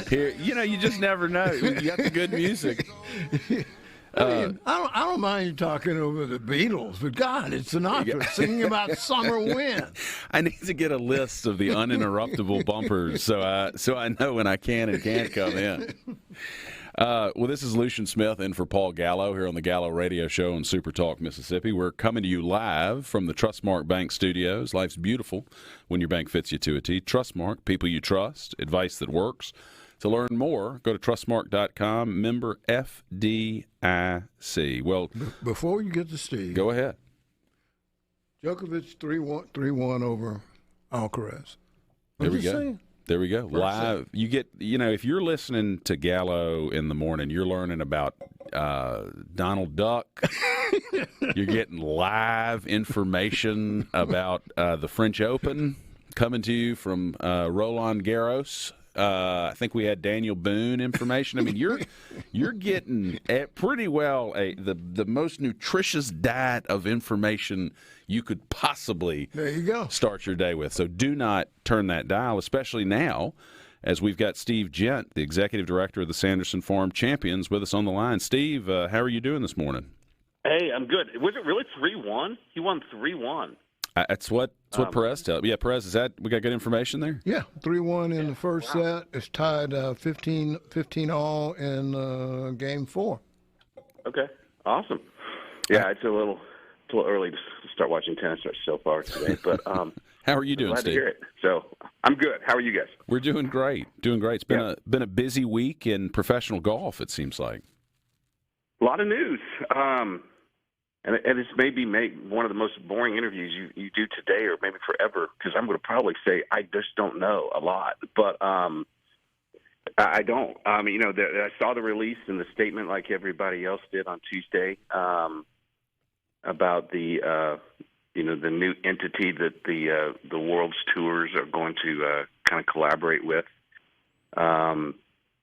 Here, you just never know. You got the good music. I don't mind you talking over the Beatles, but God, it's Sinatra singing about summer wind. I need to get a list of the uninterruptible bumpers so I know when I can and can't come in. Well, this is Lucian Smith in for Paul Gallo here on the Gallo Radio Show on SuperTalk, Mississippi. We're coming to you live from the Trustmark Bank Studios. Life's beautiful when your bank fits you to a T. Trustmark, people you trust, advice that works. To learn more, go to trustmark.com, member FDIC. Well, before you get to Steve, go ahead. Djokovic 3-1 over Alcaraz. There we go. There we go. Live. You get, if you're listening to Gallo in the morning, you're learning about Donald Duck. You're getting live information about the French Open coming to you from Roland Garros. I think we had Daniel Boone information. I mean, you're getting pretty well the most nutritious diet of information you could possibly start your day with. So do not turn that dial, especially now as we've got Steve Jent, the executive director of the Sanderson Farm Champions, with us on the line. Steve, how are you doing this morning? Hey, I'm good. Was it really 3-1? He won 3-1. That's what Perez tells. Yeah, Perez, we got good information there? Yeah, 3-1 in the first set. It's tied 15 all in Game 4. Okay, awesome. Yeah, it's a little early to start watching tennis so far today, but how are you doing, glad Steve? to hear it. So I'm good. How are you guys? We're doing great. It's been a busy week in professional golf. It seems like a lot of news. And it's maybe one of the most boring interviews you do today or maybe forever, because I'm going to probably say I just don't know a lot. But I don't. I saw the release and the statement like everybody else did on Tuesday about the new entity that the world's tours are going to kind of collaborate with. And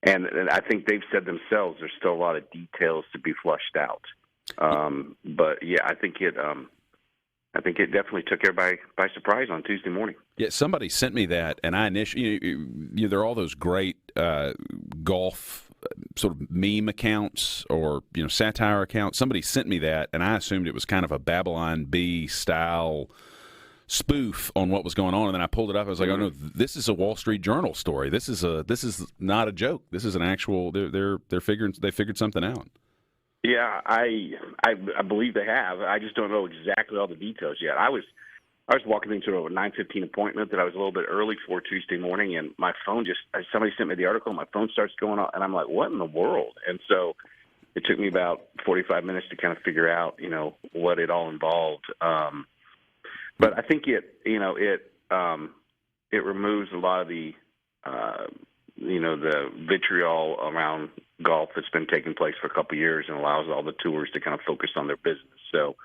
I think they've said themselves there's still a lot of details to be flushed out. But yeah, I think it definitely took everybody by surprise on Tuesday morning. Yeah, somebody sent me that, and I initially, there are all those great golf sort of meme accounts or satire accounts. Somebody sent me that, and I assumed it was kind of a Babylon Bee style spoof on what was going on, and then I pulled it up. I was like, oh no, this is a Wall Street Journal story. This is not a joke. This is an actual. They figured something out. Yeah, I believe they have. I just don't know exactly all the details yet. I was walking into a 9:15 appointment that I was a little bit early for Tuesday morning, and my phone somebody sent me the article. My phone starts going off, and I'm like, what in the world? And so it took me about 45 minutes to kind of figure out, what it all involved. But I think it removes a lot of the the vitriol around golf that's been taking place for a couple of years and allows all the tours to kind of focus on their business. So,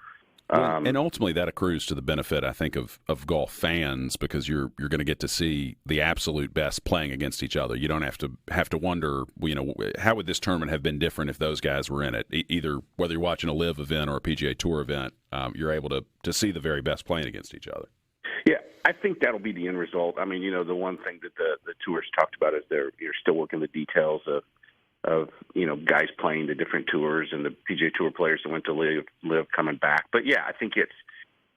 and ultimately that accrues to the benefit, I think, of golf fans, because you're going to get to see the absolute best playing against each other. You don't have to wonder, how would this tournament have been different if those guys were in it? Either whether you're watching a live event or a PGA Tour event, you're able to see the very best playing against each other. Yeah, I think that'll be the end result. I mean, the one thing that the tours talked about is you're still working the details of guys playing the different tours and the PGA Tour players that went to live coming back. But yeah, I think it's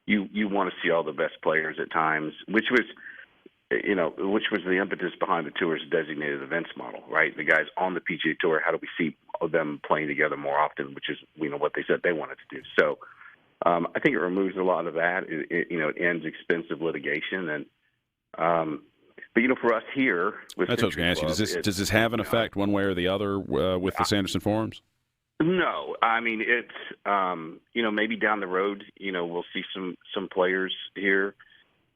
you want to see all the best players at times, which was the impetus behind the tour's designated events model, right? The guys on the PGA Tour, how do we see them playing together more often, which is what they said they wanted to do. So I think it removes a lot of that. It ends expensive litigation, and but for us here, with that's what I was going to ask you. Does this have an effect one way or the other with the Sanderson Forums? No, I mean it's maybe down the road, we'll see some players here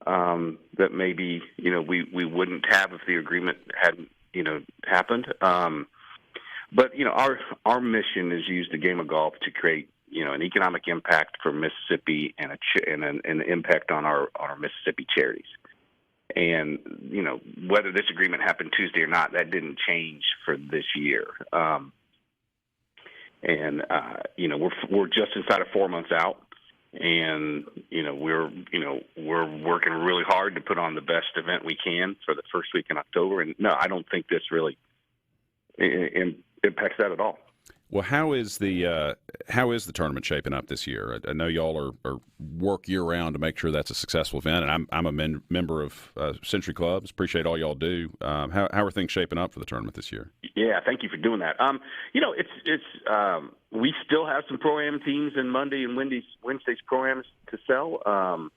that maybe we wouldn't have if the agreement hadn't happened. But our mission is use the game of golf to create an economic impact for Mississippi and an impact on our Mississippi charities. And, whether this agreement happened Tuesday or not, that didn't change for this year. We're just inside of 4 months out. and we're working really hard to put on the best event we can for the first week in October. And no, I don't think this really impacts that at all. Well, how is the tournament shaping up this year? I know y'all are work year round to make sure that's a successful event, and I'm a member of Century Clubs. Appreciate all y'all do. How are things shaping up for the tournament this year? Yeah, thank you for doing that. We still have some pro-am teams in Monday and Wednesday's pro-ams to sell.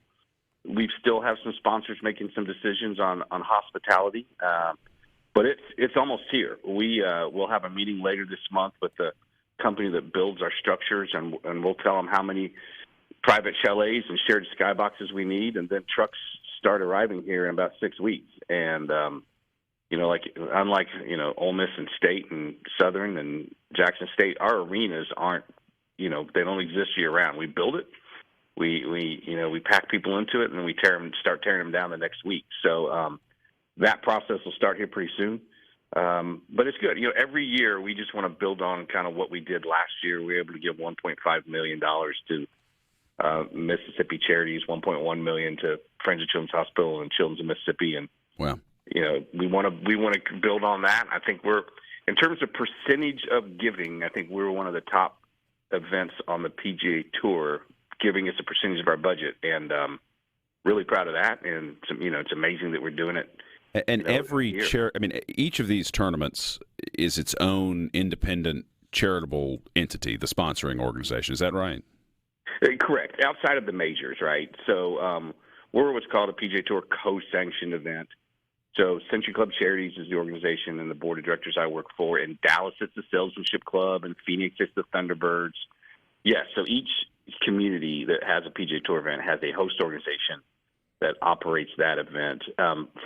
We still have some sponsors making some decisions on hospitality. But it's almost here. We'll have a meeting later this month with the company that builds our structures, and we'll tell them how many private chalets and shared skyboxes we need, and then trucks start arriving here in about 6 weeks. And unlike Ole Miss and State and Southern and Jackson State, our arenas aren't they don't exist year round. We build it, we pack people into it, and then we start tearing them down the next week. So. That process will start here pretty soon. But it's good. Every year we just want to build on kind of what we did last year. We were able to give $1.5 million to Mississippi charities, $1.1 million to Friends of Children's Hospital and Children's of Mississippi. And, wow. We want to build on that. I think in terms of percentage of giving, I think we're one of the top events on the PGA Tour, giving us a percentage of our budget. And really proud of that. And, it's amazing that we're doing it. And each of these tournaments is its own independent charitable entity, the sponsoring organization. Is that right? Correct. Outside of the majors, right? So we're what's called a PGA Tour co-sanctioned event. So Century Club Charities is the organization and the board of directors I work for. In Dallas, it's the Salesmanship Club. In Phoenix, it's the Thunderbirds. Yes, so each community that has a PGA Tour event has a host organization that operates that event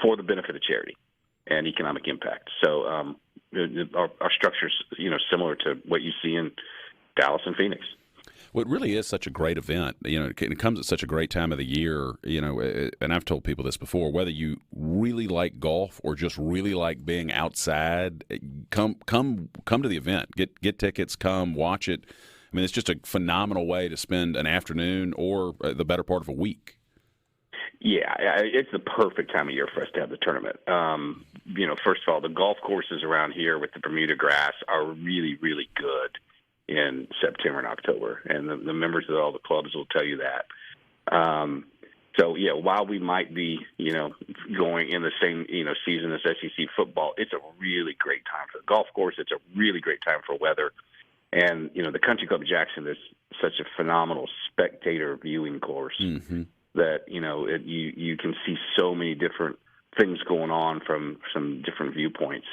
for the benefit of charity and economic impact. So our structure's similar to what you see in Dallas and Phoenix. Well, it really is such a great event. It comes at such a great time of the year. And I've told people this before. Whether you really like golf or just really like being outside, come to the event. Get tickets. Come watch it. I mean, it's just a phenomenal way to spend an afternoon or the better part of a week. Yeah, it's the perfect time of year for us to have the tournament. First of all, the golf courses around here with the Bermuda grass are really, really good in September and October, and the members of all the clubs will tell you that. While we might be, going in the same, season as SEC football, it's a really great time for the golf course. It's a really great time for weather. And, the Country Club Jackson is such a phenomenal spectator viewing course. Mm-hmm. That you can see so many different things going on from some different viewpoints,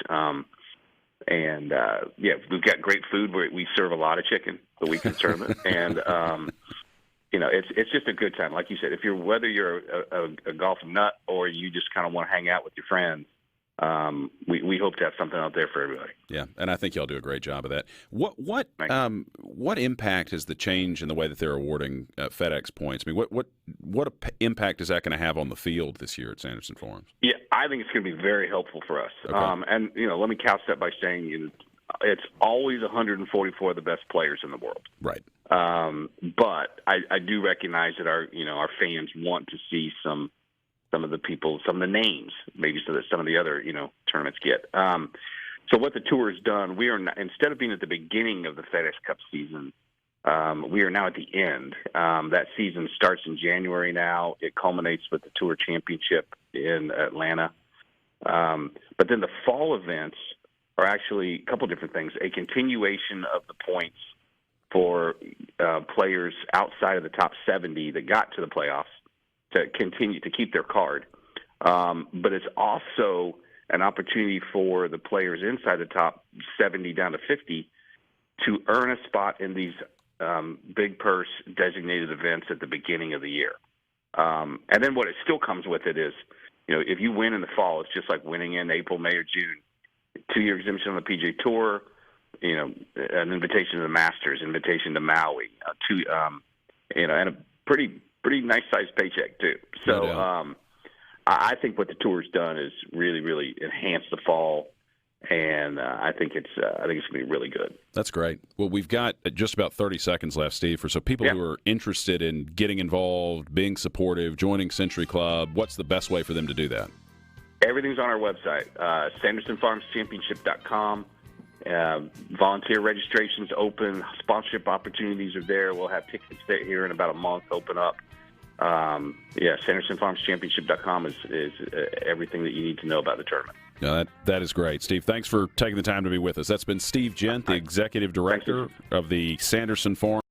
we've got great food. We serve a lot of chicken the weekend tournament, and it's just a good time. Like you said, whether you're a golf nut or you just kind of want to hang out with your friends, we hope to have something out there for everybody. Yeah, and I think y'all do a great job of that. What impact has the change in the way that they're awarding FedEx points? I mean, what impact is that going to have on the field this year at Sanderson Farms? Yeah, I think it's going to be very helpful for us. Okay. And let me couch that by saying it's always 144 of the best players in the world. Right. But I do recognize that our fans want to see some of the people, some of the names, maybe so that some of the other, tournaments get. So what the tour has done, we are not, instead of being at the beginning of the FedEx Cup season, we are now at the end. That season starts in January now. It culminates with the Tour Championship in Atlanta. But then the fall events are actually a couple different things. A continuation of the points for players outside of the top 70 that got to the playoffs to continue to keep their card. But it's also an opportunity for the players inside the top 70 down to 50 to earn a spot in these big purse designated events at the beginning of the year. And then what it still comes with it is, if you win in the fall, it's just like winning in April, May, or June. 2-year exemption on the PGA Tour, an invitation to the Masters, invitation to Maui, and a pretty nice sized paycheck too. So I think what the tour's done is really, really enhance the fall and I think it's going to be really good. That's great. Well, we've got just about 30 seconds left, Steve. So people who are interested in getting involved, being supportive, joining Century Club, what's the best way for them to do that? Everything's on our website, SandersonFarmsChampionship.com. Volunteer registration's open. Sponsorship opportunities are there. We'll have tickets there here in about a month open up. SandersonFarmsChampionship.com is everything that you need to know about the tournament. No, that is great. Steve, thanks for taking the time to be with us. That's been Steve Jent, the Executive Director of the Sanderson Farm.